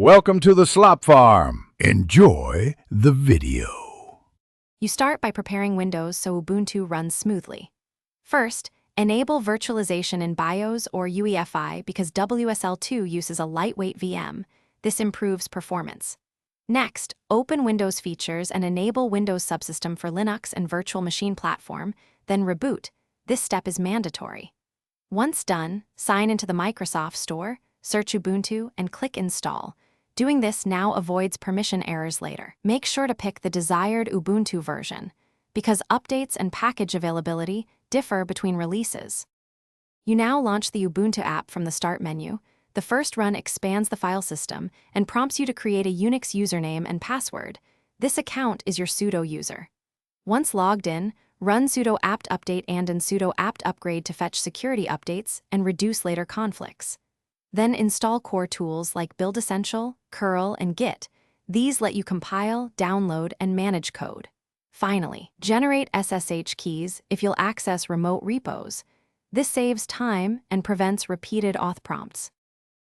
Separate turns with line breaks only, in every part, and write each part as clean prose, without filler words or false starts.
Welcome to the Slop Farm. Enjoy the video.
You start by preparing Windows so Ubuntu runs smoothly. First, enable virtualization in BIOS or UEFI because WSL2 uses a lightweight VM. This improves performance. Next, open Windows Features and enable Windows Subsystem for Linux and Virtual Machine Platform, then reboot. This step is mandatory. Once done, sign into the Microsoft Store, search Ubuntu, and click Install. Doing this now avoids permission errors later. Make sure to pick the desired Ubuntu version, because updates and package availability differ between releases. You now launch the Ubuntu app from the Start menu. The first run expands the file system and prompts you to create a Unix username and password. This account is your sudo user. Once logged in, run sudo apt update and sudo apt upgrade to fetch security updates and reduce later conflicts. Then install core tools like Build Essential, curl, and Git. These let you compile, download, and manage code. Finally, generate SSH keys if you'll access remote repos. This saves time and prevents repeated auth prompts.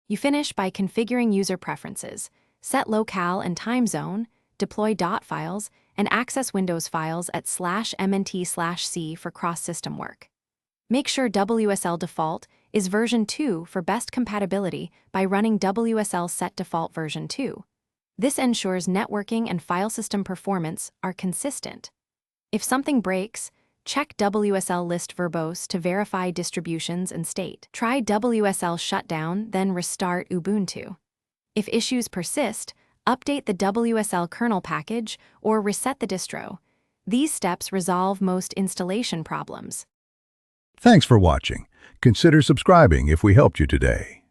You finish by configuring user preferences, set locale and time zone, deploy dot files, and access Windows files at /mnt/c for cross-system work. Make sure WSL default is version 2 for best compatibility by running WSL set default version 2. This ensures networking and file system performance are consistent. If something breaks, check WSL list verbose to verify distributions and state. Try WSL shutdown, then restart Ubuntu. If issues persist, update the WSL kernel package or reset the distro. These steps resolve most installation problems.
Thanks for watching. Consider subscribing if we helped you today.